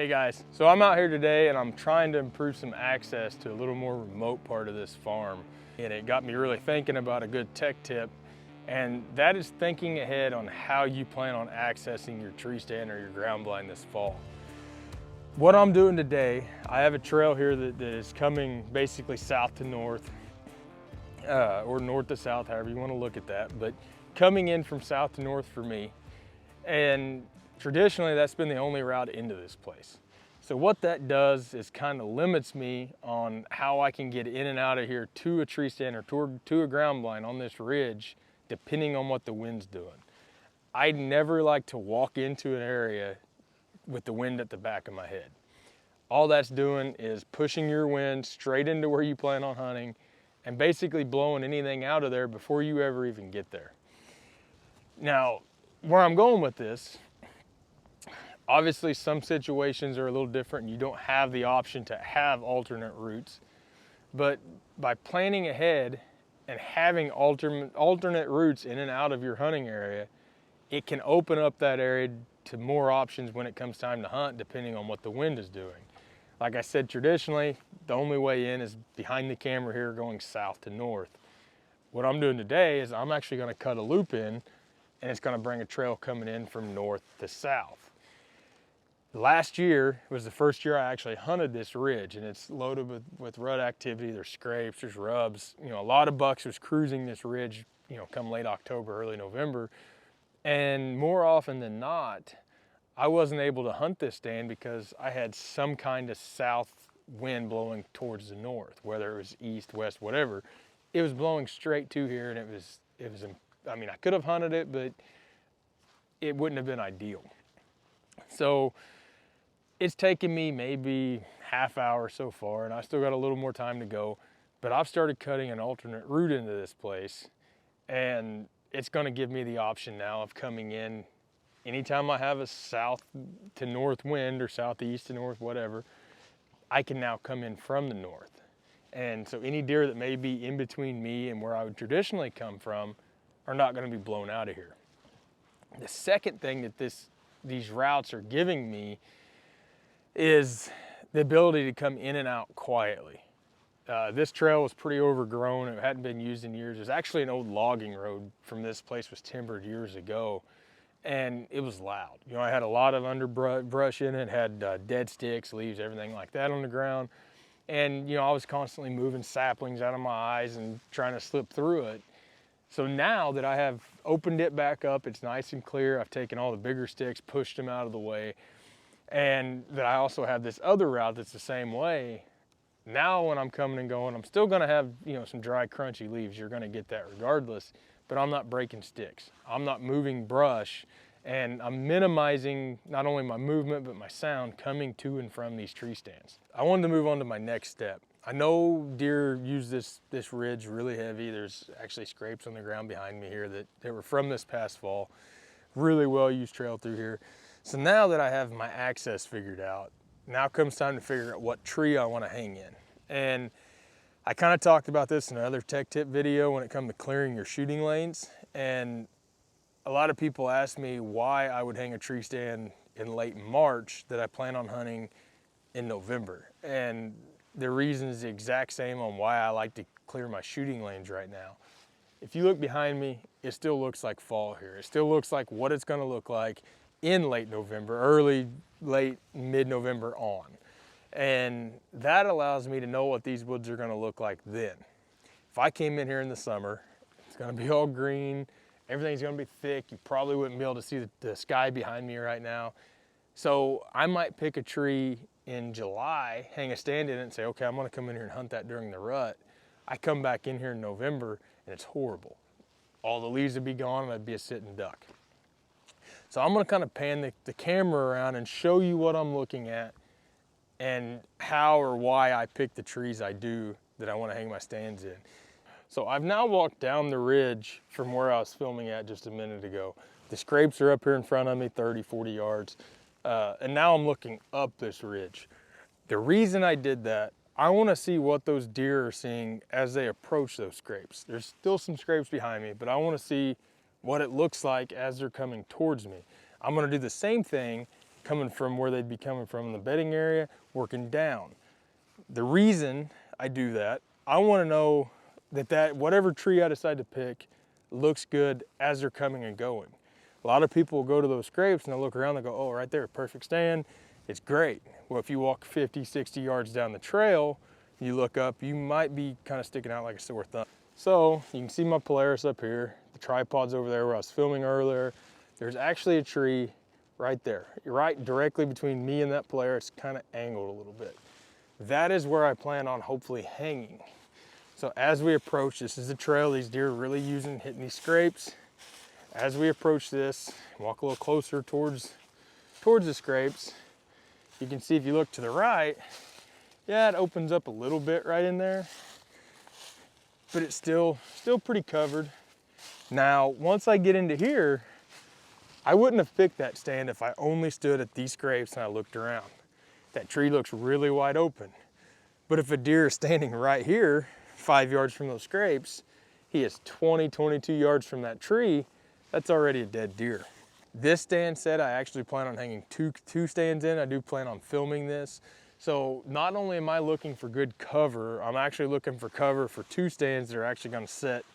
Hey guys, so I'm out here today and I'm trying to improve some access to a little more remote part of this farm. And it got me really thinking about a good tech tip, and that is thinking ahead on how you plan on accessing your tree stand or your ground blind this fall. What I'm doing today, I have a trail here that is coming basically south to north, or north to south, however you want to look at that, but coming in from south to north for me. And traditionally, that's been the only route into this place. So what that does is kind of limits me on how I can get in and out of here to a tree stand or to a ground blind on this ridge, depending on what the wind's doing. I never like to walk into an area with the wind at the back of my head. All that's doing is pushing your wind straight into where you plan on hunting and basically blowing anything out of there before you ever even get there. Now, where I'm going with this, obviously some situations are a little different and you don't have the option to have alternate routes, but by planning ahead and having alternate routes in and out of your hunting area, it can open up that area to more options when it comes time to hunt, depending on what the wind is doing. Like I said, traditionally, the only way in is behind the camera here going south to north. What I'm doing today is I'm actually gonna cut a loop in, and it's gonna bring a trail coming in from north to south. Last year was the first year I actually hunted this ridge, and it's loaded with rut activity. There's scrapes, there's rubs. You know, a lot of bucks was cruising this ridge, you know, come late October, early November. And more often than not, I wasn't able to hunt this stand because I had some kind of south wind blowing towards the north, whether it was east, west, whatever. It was blowing straight to here, and it was, I mean, I could have hunted it, but it wouldn't have been ideal. So it's taken me maybe half hour so far, and I still got a little more time to go, but I've started cutting an alternate route into this place, and it's gonna give me the option now of coming in anytime I have a south to north wind or southeast to north, whatever, I can now come in from the north. And so any deer that may be in between me and where I would traditionally come from are not gonna be blown out of here. The second thing that these routes are giving me is the ability to come in and out quietly. This trail was pretty overgrown. It hadn't been used in years. It was actually an old logging road from this place was timbered years ago, and it was loud. You know, I had a lot of underbrush in it, had dead sticks, leaves, everything like that on the ground. And, you know, I was constantly moving saplings out of my eyes and trying to slip through it. So now that I have opened it back up, it's nice and clear. I've taken all the bigger sticks, pushed them out of the way, and that I also have this other route that's the same way. Now when I'm coming and going, I'm still gonna have, you know, some dry, crunchy leaves. You're gonna get that regardless, but I'm not breaking sticks. I'm not moving brush, and I'm minimizing not only my movement, but my sound coming to and from these tree stands. I wanted to move on to my next step. I know deer use this ridge really heavy. There's actually scrapes on the ground behind me here that were from this past fall. Really well used trail through here. So now that I have my access figured out, now comes time to figure out what tree I want to hang in. And I kind of talked about this in another tech tip video when it comes to clearing your shooting lanes. And a lot of people ask me why I would hang a tree stand in late March that I plan on hunting in November. And the reason is the exact same on why I like to clear my shooting lanes right now. If you look behind me, it still looks like fall here. It still looks like what it's gonna look like in late November, late, mid-November on. And that allows me to know what these woods are gonna look like then. If I came in here in the summer, it's gonna be all green, everything's gonna be thick, you probably wouldn't be able to see the sky behind me right now. So I might pick a tree in July, hang a stand in it and say, okay, I'm gonna come in here and hunt that during the rut. I come back in here in November and it's horrible. All the leaves would be gone and I'd be a sitting duck. So I'm gonna kind of pan the camera around and show you what I'm looking at and how or why I pick the trees I do that I wanna hang my stands in. So I've now walked down the ridge from where I was filming at just a minute ago. The scrapes are up here in front of me, 30, 40 yards. And now I'm looking up this ridge. The reason I did that, I wanna see what those deer are seeing as they approach those scrapes. There's still some scrapes behind me, but I wanna see what it looks like as they're coming towards me. I'm gonna do the same thing coming from where they'd be coming from in the bedding area, working down. The reason I do that, I want to know that whatever tree I decide to pick looks good as they're coming and going. A lot of people will go to those scrapes and they'll look around and go, oh, right there, perfect stand, it's great. Well, if you walk 50, 60 yards down the trail, you look up, you might be kind of sticking out like a sore thumb. So you can see my Polaris up here, the tripod's over there where I was filming earlier. There's actually a tree right there, right directly between me and that Polaris, kind of angled a little bit. That is where I plan on hopefully hanging. So as we approach, this is the trail these deer are really using, hitting these scrapes. As we approach this, walk a little closer towards the scrapes, you can see if you look to the right, yeah, it opens up a little bit right in there, but it's still pretty covered. Now, once I get into here, I wouldn't have picked that stand if I only stood at these scrapes and I looked around. That tree looks really wide open. But if a deer is standing right here, 5 yards from those scrapes, he is 20, 22 yards from that tree, that's already a dead deer. This stand set, I actually plan on hanging two stands in. I do plan on filming this. So not only am I looking for good cover, I'm actually looking for cover for 2 stands that are actually gonna set.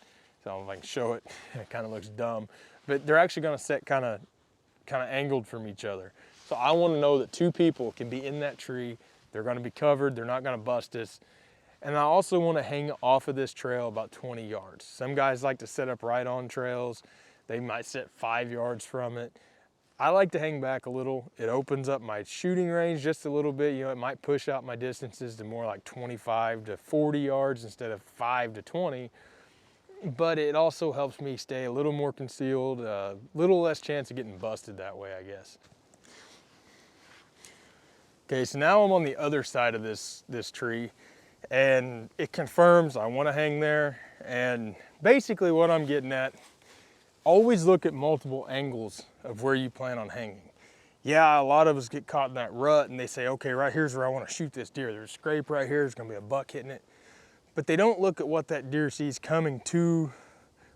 So if I can show it, it kind of looks dumb, but they're actually gonna set kind of angled from each other. So I wanna know that 2 people can be in that tree, they're gonna be covered, they're not gonna bust us. And I also wanna hang off of this trail about 20 yards. Some guys like to set up right on trails. They might sit 5 yards from it. I like to hang back a little. It opens up my shooting range just a little bit. You know, it might push out my distances to more like 25 to 40 yards instead of 5 to 20. But it also helps me stay a little more concealed, a little less chance of getting busted that way, I guess. Okay, so now I'm on the other side of this tree, and it confirms I want to hang there. And basically what I'm getting at, always look at multiple angles of where you plan on hanging. Yeah, a lot of us get caught in that rut and they say, okay, right here's where I want to shoot this deer. There's a scrape right here, there's gonna be a buck hitting it. But they don't look at what that deer sees coming to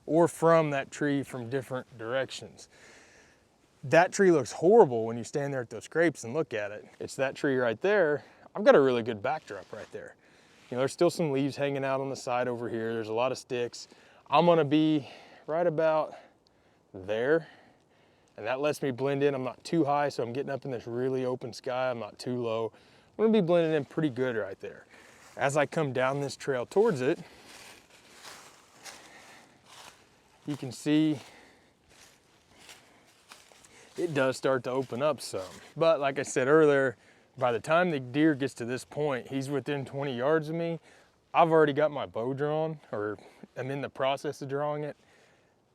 or from that tree from different directions. That tree looks horrible when you stand there at those scrapes and look at it. It's that tree right there. I've got a really good backdrop right there. You know, there's still some leaves hanging out on the side over here. There's a lot of sticks. I'm gonna be right about there, and that lets me blend in. I'm not too high, so I'm getting up in this really open sky. I'm not too low. I'm gonna be blending in pretty good right there. As I come down this trail towards it, you can see it does start to open up some. But like I said earlier, by the time the deer gets to this point, he's within 20 yards of me. I've already got my bow drawn, or I'm in the process of drawing it.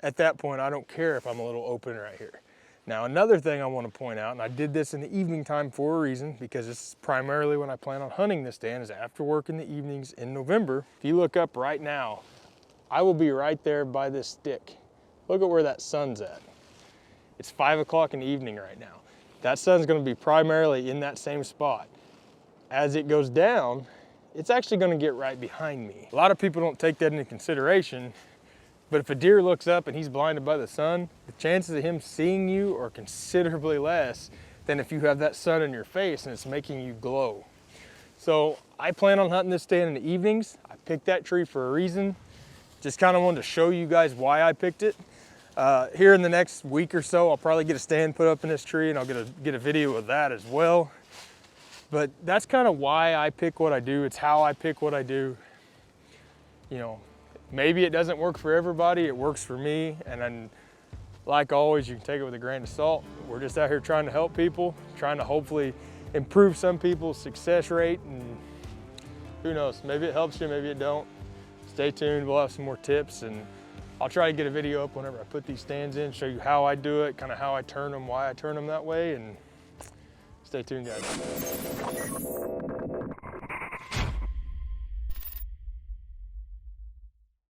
At that point, I don't care if I'm a little open right here. Now, another thing I want to point out, and I did this in the evening time for a reason, because this is primarily when I plan on hunting this stand, is after work in the evenings in November. If you look up right now, I will be right there by this stick. Look at where that sun's at. It's 5 o'clock in the evening right now. That sun's going to be primarily in that same spot. As it goes down, it's actually going to get right behind me. A lot of people don't take that into consideration. But if a deer looks up and he's blinded by the sun, the chances of him seeing you are considerably less than if you have that sun in your face and it's making you glow. So I plan on hunting this stand in the evenings. I picked that tree for a reason. Just kind of wanted to show you guys why I picked it. Here in the next week or so, I'll probably get a stand put up in this tree and I'll get a video of that as well. But that's kind of why I pick what I do. It's how I pick what I do. You know, maybe it doesn't work for everybody, it works for me, and then, like always, you can take it with a grain of salt. We're just out here trying to help people, trying to hopefully improve some people's success rate, and who knows, maybe it helps you, maybe it don't. Stay tuned, we'll have some more tips, and I'll try to get a video up whenever I put these stands in, show you how I do it, kind of how I turn them, why I turn them that way, and stay tuned, guys.